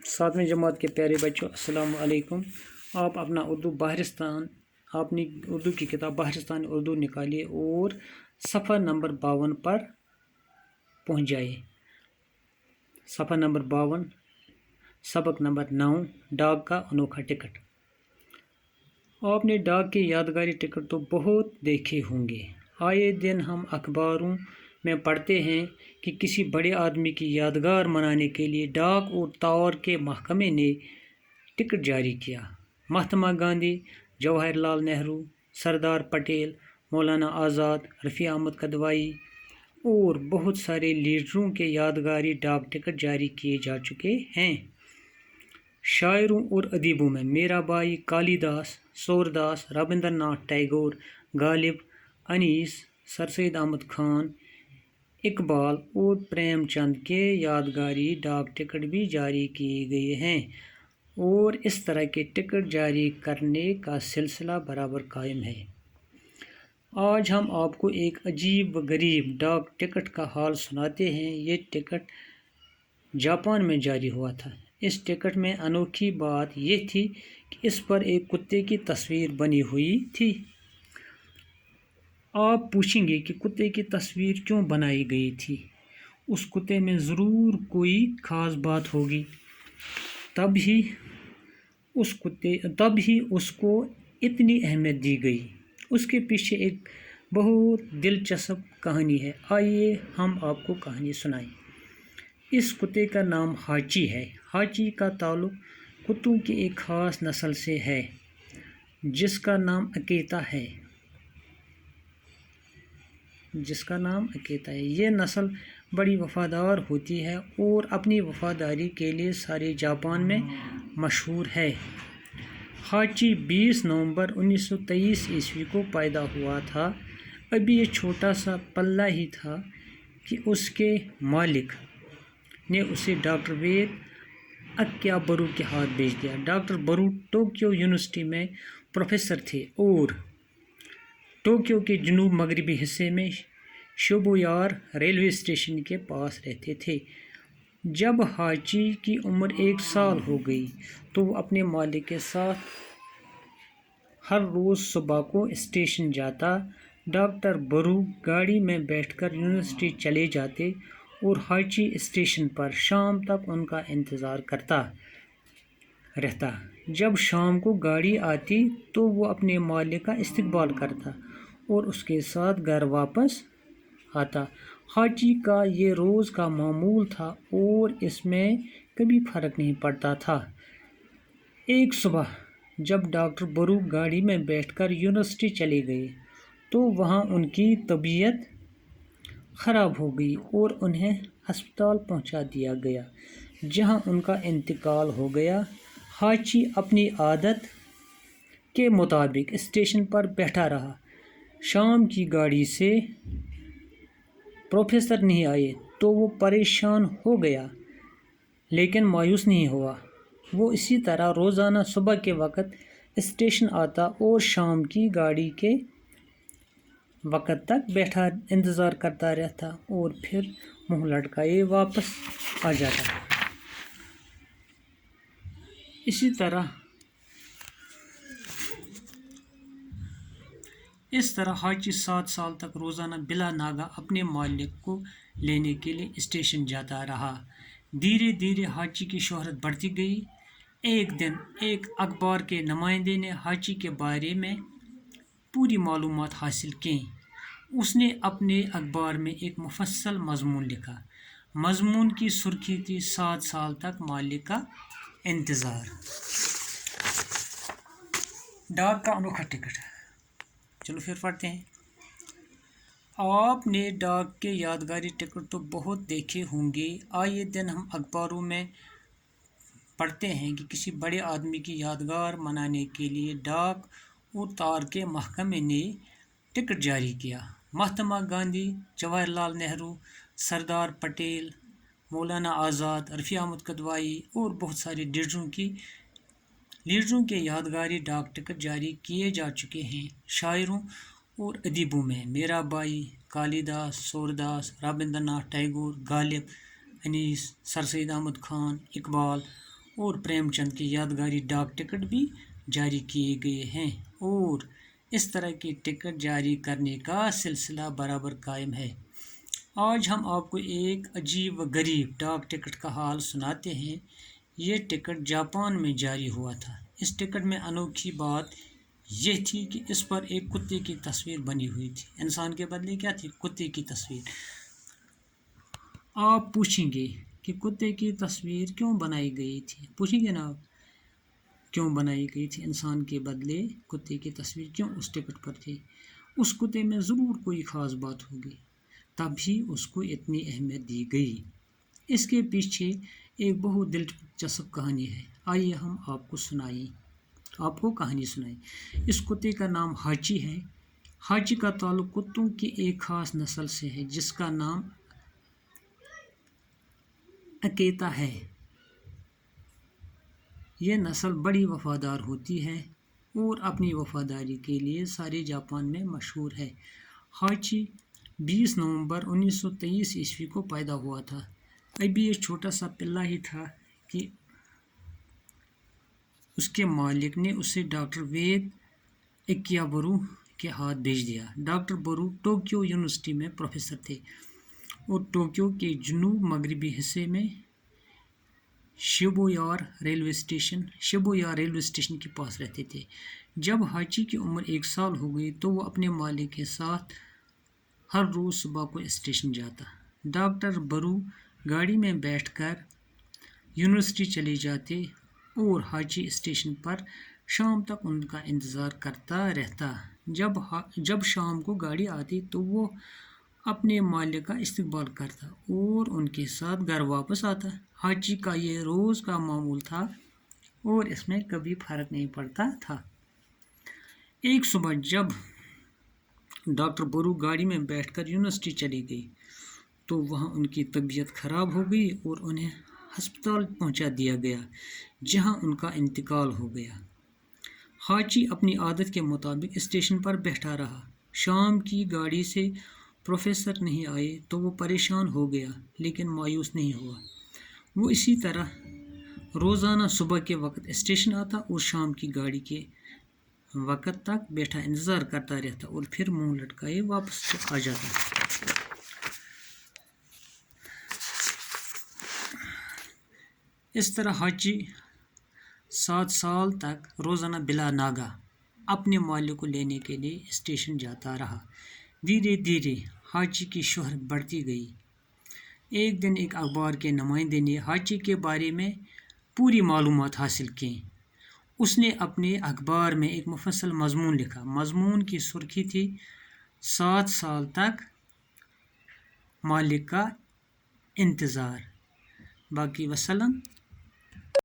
सातवीं जमात के प्यारे बच्चों, अस्सलाम वालेकुम। आप अपना उर्दू बाहरिस्तान आपने उर्दू की किताब बाहरिस्तान उर्दू निकालिए और सफ़ा नंबर 52 पर पहुंच जाइए। सफ़ा नंबर 52, सबक नंबर 9, डाक का अनोखा टिकट। आपने डाक के यादगारी टिकट तो बहुत देखे होंगे। आए दिन हम अखबारों में पढ़ते हैं कि किसी बड़े आदमी की यादगार मनाने के लिए डाक और तार के महकमे ने टिकट जारी किया। महात्मा गांधी, जवाहरलाल नेहरू, सरदार पटेल, मौलाना आज़ाद, रफ़ी अहमद कदवाई और बहुत सारे लीडरों के यादगारी डाक टिकट जारी किए जा चुके हैं। शायरों और अदीबों में मीराबाई, कालिदास, सूरदास, रविंद्रनाथ टैगोर, गालिब, अनीस, सर सैयद अहमद खान, इकबाल और प्रेमचंद के यादगारी डाक टिकट भी जारी किए गए हैं और इस तरह के टिकट जारी करने का सिलसिला बराबर कायम है। आज हम आपको एक अजीब व गरीब डाक टिकट का हाल सुनाते हैं। ये टिकट जापान में जारी हुआ था। इस टिकट में अनोखी बात यह थी कि इस पर एक कुत्ते की तस्वीर बनी हुई थी। आप पूछेंगे कि कुत्ते की तस्वीर क्यों बनाई गई थी? उस कुत्ते में ज़रूर कोई ख़ास बात होगी, तब ही उसको इतनी अहमियत दी गई। उसके पीछे एक बहुत दिलचस्प कहानी है। आइए हम आपको कहानी सुनाएं। इस कुत्ते का नाम हाची है। हाची का ताल्लुक़ कुत्तों की एक ख़ास नस्ल से है जिसका नाम अकीता है। ये नस्ल बड़ी वफ़ादार होती है और अपनी वफ़ादारी के लिए सारे जापान में मशहूर है। हाची 20 नवंबर 1923 ईस्वी को पैदा हुआ था। अभी ये छोटा सा पल्ला ही था कि उसके मालिक ने उसे डॉक्टर वेद अक्याबरू के हाथ भेज दिया। डॉक्टर बरू टोक्यो यूनिवर्सिटी में प्रोफेसर थे और टोक्यो के जनूब मगरबी हिस्से में शिबुया रेलवे स्टेशन के पास रहते थे। जब हाची की उम्र 1 साल हो गई तो वो अपने मालिक के साथ हर रोज़ सुबह को स्टेशन जाता। डॉक्टर बरू गाड़ी में बैठकर यूनिवर्सिटी चले जाते और हाची स्टेशन पर शाम तक उनका इंतज़ार करता रहता। जब शाम को गाड़ी आती तो वो अपने मालिक का इस्तकबाल करता और उसके साथ घर वापस आता। हाची का ये रोज़ का मामूल था और इसमें कभी फ़र्क नहीं पड़ता था। एक सुबह जब डॉक्टर बरू गाड़ी में बैठकर यूनिवर्सिटी चले गए तो वहाँ उनकी तबीयत ख़राब हो गई और उन्हें अस्पताल पहुँचा दिया गया जहाँ उनका इंतकाल हो गया। हाची अपनी आदत के मुताबिक स्टेशन पर बैठा रहा। शाम की गाड़ी से प्रोफेसर नहीं आए तो वो परेशान हो गया, लेकिन मायूस नहीं हुआ। वो इसी तरह रोज़ाना सुबह के वक़्त स्टेशन आता और शाम की गाड़ी के वक़्त तक बैठा इंतज़ार करता रहता और फिर मुँह लटकाए वापस आ जाता। इस तरह हाची 7 साल तक रोज़ाना बिला नागा अपने मालिक को लेने के लिए स्टेशन जाता रहा। धीरे धीरे हाची की शोहरत बढ़ती गई। एक दिन एक अखबार के नुमाइंदे ने हाची के बारे में पूरी मालूमात हासिल की। उसने अपने अखबार में एक मुफस्सल मज़मून लिखा। मज़मून की सुर्खी थी 7 साल तक मालिक का इंतज़ार। डाक का अनोखा टिकट। चलो फिर पढ़ते हैं। आपने डाक के यादगारी टिकट तो बहुत देखे होंगे। आए दिन हम अखबारों में पढ़ते हैं कि किसी बड़े आदमी की यादगार मनाने के लिए डाक और तार के महकमे ने टिकट जारी किया। महात्मा गांधी, जवाहरलाल नेहरू, सरदार पटेल, मौलाना आज़ाद, रफ़ी अहमद कदवाई और बहुत सारे लीडरों के यादगारी डाक टिकट जारी किए जा चुके हैं। शायरों और अदीबों में मीराबाई, कालिदास, सूरदास, रविंद्रनाथ टैगोर, गालिब, अनीस, सर सैयद अहमद खान, इकबाल اور پریم چند کے یادگاری ڈاک ٹکٹ بھی جاری کیے گئے ہیں اور اس طرح کے ٹکٹ جاری کرنے کا سلسلہ برابر قائم ہے۔ آج ہم آپ کو ایک عجیب و غریب ڈاک ٹکٹ کا حال سناتے ہیں۔ یہ ٹکٹ جاپان میں جاری ہوا تھا۔ اس ٹکٹ میں انوکھی بات یہ تھی کہ اس پر ایک کتے کی تصویر بنی ہوئی تھی۔ انسان کے بدلے کیا تھی؟ کتے کی تصویر۔ آپ پوچھیں گے کہ کتے کی تصویر کیوں بنائی گئی تھی؟ پوچھیں گے نا آپ کیوں بنائی گئی تھی؟ انسان کے بدلے کتے کی تصویر کیوں اس ٹکٹ پر تھی؟ اس کتے میں ضرور کوئی خاص بات ہوگی، تبھی اس کو اتنی اہمیت دی گئی۔ اس کے پیچھے ایک بہت دلچسپ کہانی ہے۔ آئیے ہم آپ کو کہانی سنائیں۔ اس کتے کا نام ہاچی ہے۔ ہاچی کا تعلق کتوں کی ایک خاص نسل سے ہے جس کا نام اکیتا ہے۔ یہ نسل بڑی وفادار ہوتی ہے اور اپنی وفاداری کے لیے سارے جاپان میں مشہور ہے۔ ہاچی 20 نومبر 1923 کو پیدا ہوا تھا۔ ابھی یہ چھوٹا سا پلہ ہی تھا کہ اس کے مالک نے اسے ڈاکٹر وید اکیابارو کے ہاتھ بھیج دیا۔ ڈاکٹر بارو ٹوکیو یونیورسٹی میں پروفیسر تھے اور ٹوکیو کے جنوب مغربی حصے میں شیبویا ریلوے اسٹیشن کے پاس رہتے تھے۔ جب ہاچی کی عمر 1 سال ہو گئی تو وہ اپنے مالک کے ساتھ ہر روز صبح کو اسٹیشن جاتا۔ ڈاکٹر بارو گاڑی میں بیٹھ کر یونیورسٹی چلے جاتے اور ہاچی اسٹیشن پر شام تک ان کا انتظار کرتا رہتا۔ جب شام کو گاڑی آتی تو وہ اپنے مالک کا استقبال کرتا اور ان کے ساتھ گھر واپس آتا۔ ہاچی کا یہ روز کا معمول تھا اور اس میں کبھی فرق نہیں پڑتا تھا۔ ایک صبح جب ڈاکٹر بارو گاڑی میں بیٹھ کر یونیورسٹی چلی گئی تو وہاں ان کی طبیعت خراب ہو گئی اور انہیں ہسپتال پہنچا دیا گیا جہاں ان کا انتقال ہو گیا۔ ہاچی اپنی عادت کے مطابق اسٹیشن پر بیٹھا رہا۔ شام کی گاڑی سے پروفیسر نہیں آئے تو وہ پریشان ہو گیا لیکن مایوس نہیں ہوا۔ وہ اسی طرح روزانہ صبح کے وقت اسٹیشن آتا اور شام کی گاڑی کے وقت تک بیٹھا انتظار کرتا رہتا اور پھر منہ لٹکائے واپس آ جاتا۔ اس طرح ہاچی 7 سال تک روزانہ بلا ناگہ اپنے مالک کو لینے کے لیے اسٹیشن جاتا رہا۔ دھیرے دھیرے ہاچی کی شہرت بڑھتی گئی۔ ایک دن ایک اخبار کے نمائندے نے ہاچی کے بارے میں پوری معلومات حاصل کیں۔ اس نے اپنے اخبار میں ایک مفصل مضمون لکھا۔ مضمون کی سرخی تھی 7 سال تک مالک کا انتظار۔ باقی وسلام۔